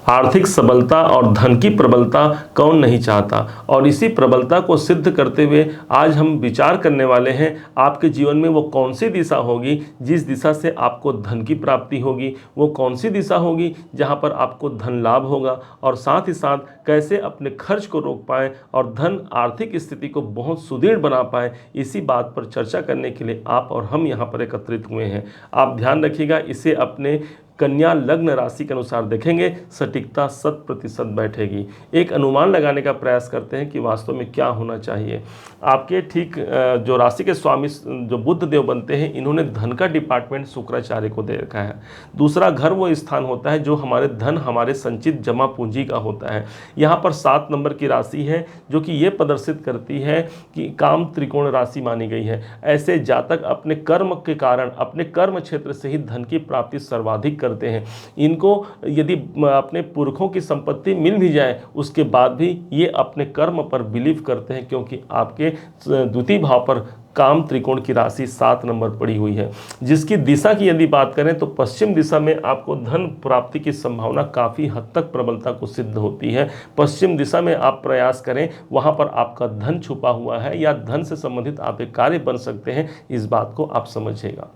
आर्थिक सबलता और धन की प्रबलता कौन नहीं चाहता। और इसी प्रबलता को सिद्ध करते हुए आज हम विचार करने वाले हैं आपके जीवन में वो कौन सी दिशा होगी जिस दिशा से आपको धन की प्राप्ति होगी, वो कौन सी दिशा होगी जहां पर आपको धन लाभ होगा, और साथ ही साथ कैसे अपने खर्च को रोक पाएं और धन आर्थिक स्थिति को बहुत सुदृढ़ बना पाएं। इसी बात पर चर्चा करने के लिए आप और हम यहाँ पर एकत्रित हुए हैं। आप ध्यान रखिएगा, इसे अपने कन्या लग्न राशि के अनुसार देखेंगे, सटीकता 100% बैठेगी। एक अनुमान लगाने का प्रयास करते हैं कि वास्तव में क्या होना चाहिए। आपके ठीक जो राशि के स्वामी जो बुध देव बनते हैं, इन्होंने धन का डिपार्टमेंट शुक्राचार्य को दे रखा है। दूसरा घर वो स्थान होता है जो हमारे धन, हमारे संचित जमा पूंजी का होता है। यहाँ पर 7 नंबर की राशि है जो कि ये प्रदर्शित करती है कि काम त्रिकोण राशि मानी गई है। ऐसे जातक अपने कर्म के कारण, अपने कर्म क्षेत्र से ही धन की प्राप्ति सर्वाधिक करते हैं। इनको यदि अपने पुरखों की संपत्ति मिल भी जाए उसके बाद भी ये अपने कर्म पर बिलीव करते हैं, क्योंकि आपके द्वितीय भाव पर काम त्रिकोण की राशि 7 नंबर पड़ी हुई है। जिसकी दिशा की यदि बात करें तो पश्चिम दिशा में आपको धन प्राप्ति की संभावना काफ़ी हद तक प्रबलता को सिद्ध होती है। पश्चिम दिशा में आप प्रयास करें, वहां पर आपका धन छुपा हुआ है या धन से संबंधित आप एक कार्य बन सकते हैं। इस बात को आप समझिएगा।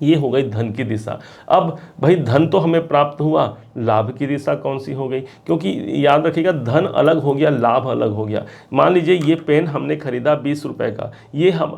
ये हो गई धन की दिशा। अब भाई धन तो हमें प्राप्त हुआ, लाभ की दिशा कौन सी हो गई? क्योंकि याद रखिएगा, धन अलग हो गया, लाभ अलग हो गया। मान लीजिए ये पेन हमने खरीदा 20 रुपए का,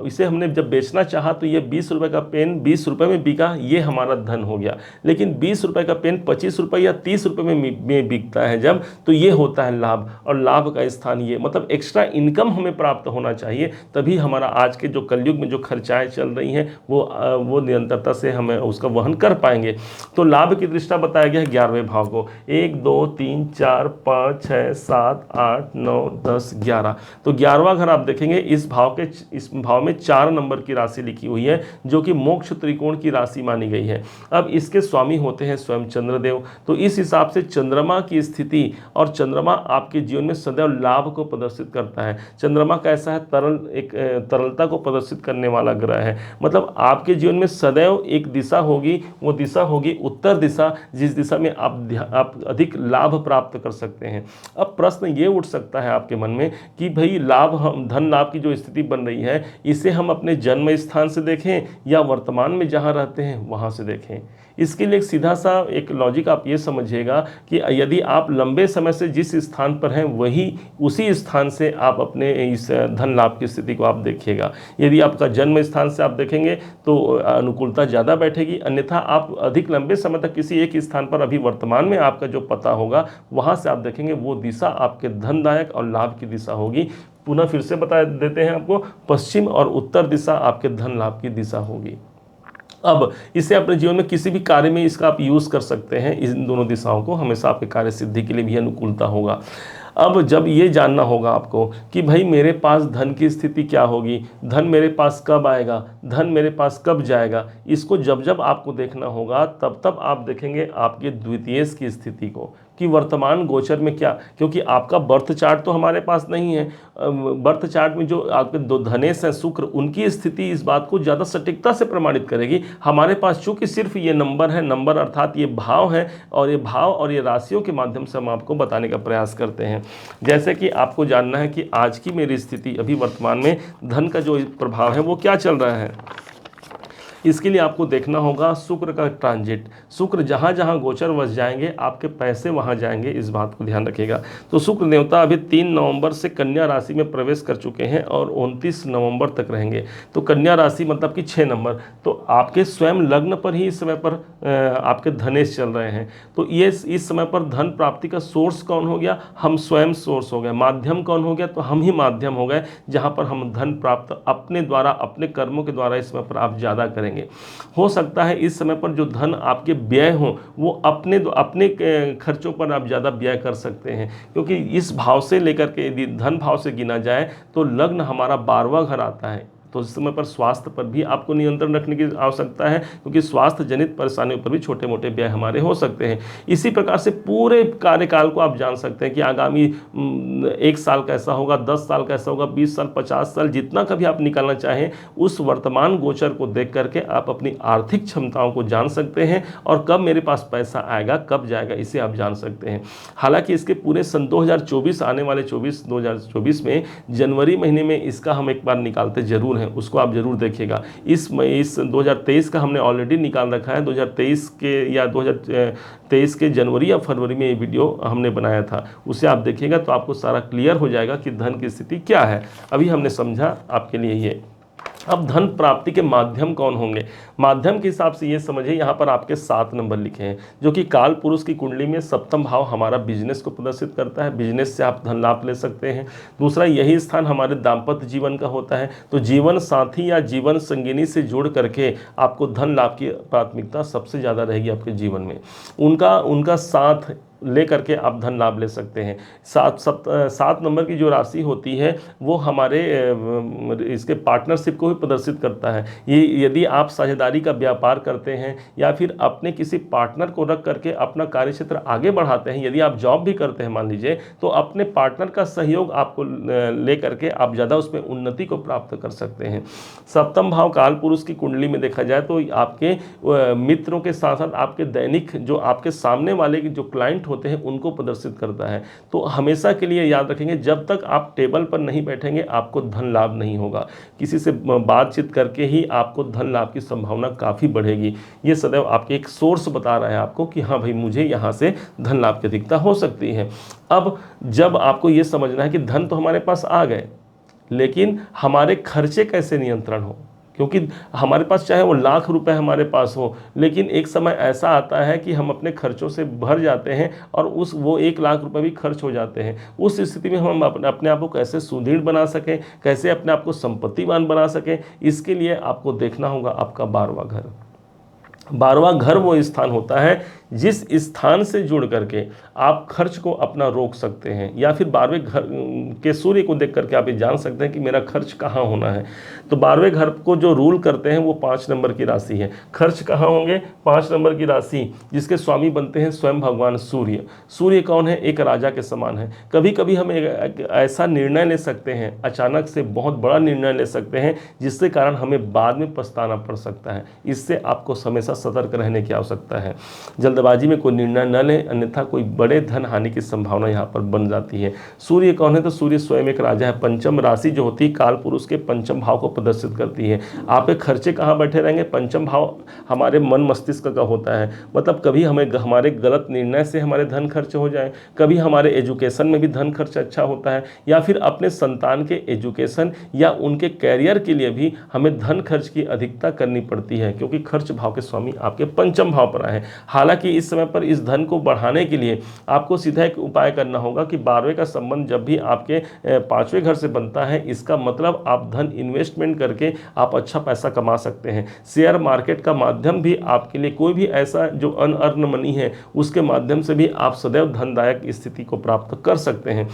इसे हमने जब बेचना चाहा तो ये 20 रुपए का पेन 20 रुपए में बिका, ये हमारा धन हो गया। लेकिन 20 रुपए का पेन 25 रुपए या 30 रुपए में बिकता है जब, तो ये होता है लाभ। और लाभ का स्थान ये, मतलब एक्स्ट्रा इनकम हमें प्राप्त होना चाहिए, तभी हमारा आज के जो कलयुग में जो खर्चाएं चल रही हैं वो निरंतरता से हमें उसका वहन कर पाएंगे। तो लाभ की दृष्टा बताया गया है 11वें भाव को। 1 2 3 4 5 6 7 8 9 10 11। तो 11वां घर आप देखेंगे, इस भाव में 4 नंबर की राशि लिखी हुई है जो कि मोक्ष त्रिकोण की राशि मानी गई है। अब इसके स्वामी होते हैं स्वयं चंद्रदेव। तो इस हिसाब से चंद्रमा की स्थिति, और चंद्रमा आपके जीवन में सदैव लाभ को प्रदर्शित करता है। चंद्रमा कैसा है? तरलता को प्रदर्शित करने वाला ग्रह है। मतलब आपके जीवन में सदैव एक दिशा होगी, वो दिशा होगी उत्तर दिशा, जिस दिशा में आप अधिक लाभ प्राप्त कर सकते हैं। अब प्रश्न ये उठ सकता है आपके मन में कि भाई धन लाभ की जो स्थिति बन रही है, इसे हम अपने जन्म स्थान से देखें या वर्तमान में जहां रहते हैं वहां से देखें। इसके लिए एक सीधा सा एक लॉजिक आप ये समझिएगा कि यदि आप लंबे समय से जिस स्थान पर हैं उसी स्थान से आप अपने इस धन लाभ की स्थिति को आप देखिएगा। यदि आपका जन्म स्थान से आप देखेंगे तो अनुकूलता ज़्यादा बैठेगी, अन्यथा आप अधिक लंबे समय तक किसी एक स्थान पर अभी वर्तमान में आपका जो पता होगा वहाँ से आप देखेंगे, वो दिशा आपके धनदायक और लाभ की दिशा होगी। पुनः फिर से बता देते हैं आपको, पश्चिम और उत्तर दिशा आपके धन लाभ की दिशा होगी। अब इसे अपने जीवन में किसी भी कार्य में इसका आप यूज़ कर सकते हैं। इन दोनों दिशाओं को हमेशा आपके कार्य सिद्धि के लिए भी अनुकूलता होगा। अब जब ये जानना होगा आपको कि भाई मेरे पास धन की स्थिति क्या होगी, धन मेरे पास कब आएगा, धन मेरे पास कब जाएगा, इसको जब आपको देखना होगा तब आप देखेंगे आपके द्वितीय की स्थिति को कि वर्तमान गोचर में क्या, क्योंकि आपका बर्थ चार्ट तो हमारे पास नहीं है। बर्थ चार्ट में जो आपके दो धनेश हैं शुक्र, उनकी स्थिति इस बात को ज़्यादा सटीकता से प्रमाणित करेगी। हमारे पास चूंकि सिर्फ ये नंबर है, नंबर अर्थात ये भाव है, और ये भाव और ये राशियों के माध्यम से हम आपको बताने का प्रयास करते हैं। जैसे कि आपको जानना है कि आज की मेरी स्थिति अभी वर्तमान में धन का जो प्रभाव है वो क्या चल रहा है। इसके लिए आपको देखना होगा शुक्र का ट्रांजिट। शुक्र जहाँ जहाँ गोचर वश जाएंगे आपके पैसे वहाँ जाएंगे, इस बात को ध्यान रखिएगा। तो शुक्र देवता अभी 3 नवंबर से कन्या राशि में प्रवेश कर चुके हैं और 29 नवंबर तक रहेंगे। तो कन्या राशि मतलब कि 6 नंबर, तो आपके स्वयं लग्न पर ही इस समय पर आपके धनेश चल रहे हैं। तो ये इस समय पर धन प्राप्ति का सोर्स कौन हो गया? हम स्वयं सोर्स हो गए। माध्यम कौन हो गया? तो हम ही माध्यम हो गए, जहाँ पर हम धन प्राप्त अपने द्वारा, अपने कर्मों के द्वारा इस समय पर आप ज़्यादा करेंगे। हो सकता है इस समय पर जो धन आपके व्यय हो वो अपने खर्चों पर आप ज़्यादा व्यय कर सकते हैं, क्योंकि इस भाव से लेकर के यदि धन भाव से गिना जाए तो लग्न हमारा 12वां घर आता है। तो इस समय पर स्वास्थ्य पर भी आपको नियंत्रण रखने की आवश्यकता है, क्योंकि स्वास्थ्य जनित परेशानियों पर भी छोटे मोटे व्यय हमारे हो सकते हैं। इसी प्रकार से पूरे कार्यकाल को आप जान सकते हैं कि आगामी 1 साल कैसा होगा, 10 साल कैसा होगा, 20 साल, 50 साल, जितना कभी आप निकालना चाहें, उस वर्तमान गोचर को देख करके आप अपनी आर्थिक क्षमताओं को जान सकते हैं और कब मेरे पास पैसा आएगा, कब जाएगा, इसे आप जान सकते हैं। हालांकि इसके पूरे सन 2024 आने वाले 2024 में जनवरी महीने में इसका हम एक बार निकालते जरूर हैं, उसको आप जरूर देखिएगा। इस 2023 का हमने ऑलरेडी निकाल रखा है। 2023 के या 2023 के जनवरी या फरवरी में ये वीडियो हमने बनाया था, उसे आप देखिएगा तो आपको सारा क्लियर हो जाएगा कि धन की स्थिति क्या है। अभी हमने समझा आपके लिए ये। अब धन प्राप्ति के माध्यम कौन होंगे? माध्यम के हिसाब से ये समझिए, यहाँ पर आपके 7 नंबर लिखे हैं, जो कि काल पुरुष की कुंडली में सप्तम भाव हमारा बिजनेस को प्रदर्शित करता है। बिजनेस से आप धन लाभ ले सकते हैं। दूसरा, यही स्थान हमारे दाम्पत्य जीवन का होता है, तो जीवन साथी या जीवन संगिनी से जुड़ करके आपको धन लाभ की प्राथमिकता सबसे ज़्यादा रहेगी आपके जीवन में। उनका साथ ले करके आप धन लाभ ले सकते हैं। 7 नंबर की जो राशि होती है वो हमारे इसके पार्टनरशिप को भी प्रदर्शित करता है। ये यदि आप साझेदारी का व्यापार करते हैं या फिर अपने किसी पार्टनर को रख करके अपना कार्यक्षेत्र आगे बढ़ाते हैं, यदि आप जॉब भी करते हैं मान लीजिए, तो अपने पार्टनर का सहयोग आपको ले करके आप ज़्यादा उसमें उन्नति को प्राप्त कर सकते हैं। सप्तम भाव काल पुरुष की कुंडली में देखा जाए तो आपके मित्रों के साथ साथ आपके दैनिक जो आपके सामने वाले जो क्लाइंट होते हैं उनको प्रदर्शित करता है। तो हमेशा के लिए याद रखेंगे, जब तक आप टेबल पर नहीं बैठेंगे आपको धन लाभ नहीं होगा। किसी से बातचीत करके ही आपको धन लाभ की संभावना काफ़ी बढ़ेगी। ये सदैव आपके एक सोर्स बता रहा है आपको कि हाँ भाई, मुझे यहाँ से धन लाभ की अधिकता हो सकती है। अब जब आपको ये समझना है कि धन तो हमारे पास आ गए, लेकिन हमारे खर्चे कैसे नियंत्रण हो, क्योंकि हमारे पास चाहे वो लाख रुपए हमारे पास हो, लेकिन एक समय ऐसा आता है कि हम अपने खर्चों से भर जाते हैं और वो 1 लाख रुपए भी खर्च हो जाते हैं। उस स्थिति में हम अपने आप को कैसे सुदृढ़ बना सकें, कैसे अपने आप को संपत्तिवान बना सकें, इसके लिए आपको देखना होगा आपका 12वां घर। 12वां घर वो स्थान होता है जिस स्थान से जुड़ करके आप खर्च को अपना रोक सकते हैं, या फिर 12वें घर के सूर्य को देख करके आप ये जान सकते हैं कि मेरा खर्च कहाँ होना है। तो 12वें घर को जो रूल करते हैं वो 5 नंबर की राशि है। खर्च कहाँ होंगे? 5 नंबर की राशि जिसके स्वामी बनते हैं स्वयं भगवान सूर्य। सूर्य कौन है? एक राजा के समान है। कभी कभी हम एक ऐसा निर्णय ले सकते हैं, अचानक से बहुत बड़ा निर्णय ले सकते हैं, जिसके कारण हमें बाद में पछताना पड़ सकता है। इससे आपको हमेशा सतर्क रहने की आवश्यकता है। जल्दबाजी में कोई निर्णय न लें, अन्यथा कोई बड़े धन हानि की संभावना यहाँ पर बन जाती है। सूर्य कौन है? तो सूर्य स्वयं एक राजा है। पंचम राशि जो होती है काल पुरुष के पंचम भाव को प्रदर्शित करती है। आपके खर्चे कहाँ बैठे रहेंगे? पंचम भाव हमारे मन मस्तिष्क का होता है। मतलब कभी हमारे गलत निर्णय से हमारे धन खर्च हो जाए, कभी हमारे एजुकेशन में भी धन खर्च अच्छा होता है, या फिर अपने संतान के एजुकेशन या उनके कैरियर के लिए भी हमें धन खर्च की अधिकता करनी पड़ती है, क्योंकि खर्च भाव के स्वामी आपके पंचम भाव पर आए हैं। हालांकि इस समय पर इस धन को बढ़ाने के लिए आपको सीधा एक उपाय करना होगा कि 12वें का संबंध जब भी आपके 5वें घर से बनता है, इसका मतलब आप धन इन्वेस्टमेंट करके आप अच्छा पैसा कमा सकते हैं। शेयर मार्केट का माध्यम भी आपके लिए, कोई भी ऐसा जो अनअर्न मनी है उसके माध्यम से भी आप सदैव धनदायक स्थिति को प्राप्त कर सकते हैं।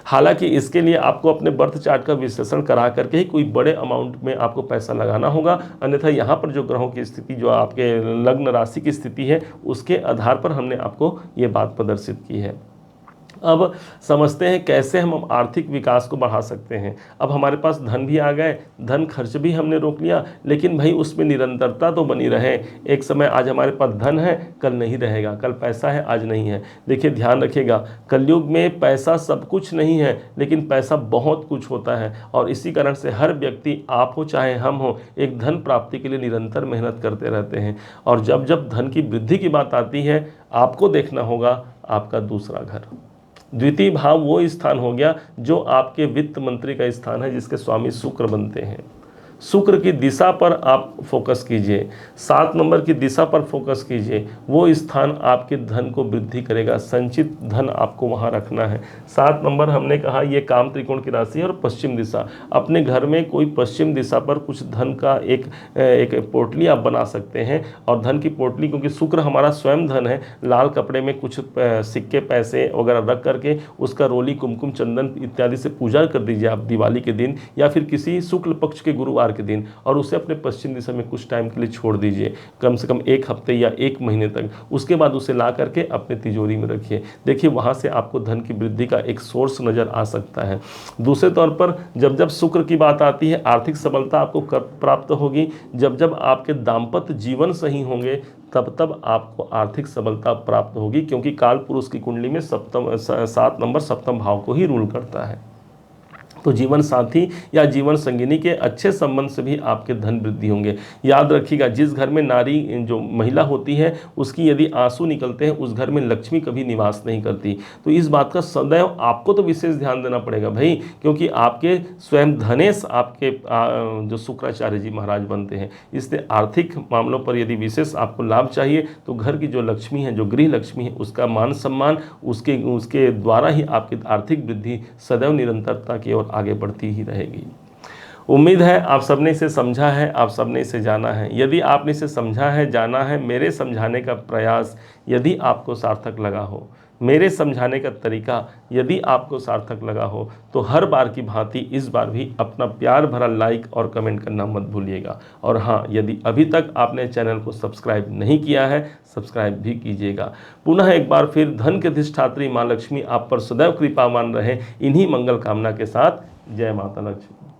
हालांकि इसके लिए आपको अपने बर्थ चार्ट का विश्लेषण करा करके ही कोई बड़े अमाउंट में आपको पैसा लगाना होगा, अन्यथा यहाँ पर जो ग्रहों की स्थिति, जो आपके लग्न राशि की स्थिति है, उसके आधार पर हमने आपको ये बात प्रदर्शित की है। अब समझते हैं कैसे हम आर्थिक विकास को बढ़ा सकते हैं। अब हमारे पास धन भी आ गए, धन खर्च भी हमने रोक लिया, लेकिन भाई उसमें निरंतरता तो बनी रहे। एक समय आज हमारे पास धन है, कल नहीं रहेगा, कल पैसा है, आज नहीं है। देखिए ध्यान रखिएगा, कलयुग में पैसा सब कुछ नहीं है, लेकिन पैसा बहुत कुछ होता है। और इसी कारण से हर व्यक्ति, आप हो चाहे हम हो, एक धन प्राप्ति के लिए निरंतर मेहनत करते रहते हैं। और जब जब धन की वृद्धि की बात आती है, आपको देखना होगा आपका दूसरा घर। द्वितीय भाव वो स्थान हो गया जो आपके वित्त मंत्री का स्थान है, जिसके स्वामी शुक्र बनते हैं। शुक्र की दिशा पर आप फोकस कीजिए, 7 नंबर की दिशा पर फोकस कीजिए। वो स्थान आपके धन को वृद्धि करेगा। संचित धन आपको वहाँ रखना है। 7 नंबर हमने कहा ये काम त्रिकोण की राशि है। और पश्चिम दिशा, अपने घर में कोई पश्चिम दिशा पर कुछ धन का एक पोटली आप बना सकते हैं। और धन की पोटली, क्योंकि शुक्र हमारा स्वयं धन है, लाल कपड़े में कुछ सिक्के पैसे वगैरह रख करके उसका रोली कुमकुम चंदन इत्यादि से पूजा कर दीजिए आप दिवाली के दिन, या फिर किसी शुक्ल पक्ष के गुरुवार के दिन और उसे अपने पश्चिम दिशा में कुछ टाइम के लिए छोड़ दीजिए, कम से कम 1 हफ्ते या 1 महीने तक। उसके बाद उसे ला करके अपने तिजोरी में रखिए। देखिए वहाँ से आपको धन की वृद्धि का एक सोर्स नज़र आ सकता है। दूसरे तौर पर जब जब शुक्र की बात आती है, आर्थिक सबलता आपको कब प्राप्त होगी? जब जब आपके दाम्पत्य जीवन सही होंगे तब तब आपको आर्थिक सबलता प्राप्त होगी, क्योंकि काल पुरुष की कुंडली में 7 नंबर सप्तम भाव को ही रूल करता है। तो जीवन साथी या जीवन संगिनी के अच्छे संबंध से भी आपके धन वृद्धि होंगे। याद रखिएगा, जिस घर में नारी जो महिला होती है उसकी यदि आंसू निकलते हैं, उस घर में लक्ष्मी कभी निवास नहीं करती। तो इस बात का सदैव आपको तो विशेष ध्यान देना पड़ेगा भाई, क्योंकि आपके स्वयं धनेश आपके जो शुक्राचार्य जी महाराज बनते हैं। इसलिए आर्थिक मामलों पर यदि विशेष आपको लाभ चाहिए तो घर की जो लक्ष्मी है, जो गृह लक्ष्मी है, उसका मान सम्मान, उसके द्वारा ही आपकी आर्थिक वृद्धि सदैव निरंतरता की ओर आगे बढ़ती ही रहेगी। उम्मीद है आप सबने इसे समझा है, आप सबने इसे जाना है। यदि आपने इसे समझा है, जाना है, मेरे समझाने का प्रयास यदि आपको सार्थक लगा हो, मेरे समझाने का तरीका यदि आपको सार्थक लगा हो, तो हर बार की भांति इस बार भी अपना प्यार भरा लाइक और कमेंट करना मत भूलिएगा। और हाँ, यदि अभी तक आपने चैनल को सब्सक्राइब नहीं किया है, सब्सक्राइब भी कीजिएगा। पुनः एक बार फिर धन के अधिष्ठात्री माँ लक्ष्मी आप पर सदैव कृपावान रहे, इन्हीं मंगल कामना के साथ। जय माता लक्ष्मी।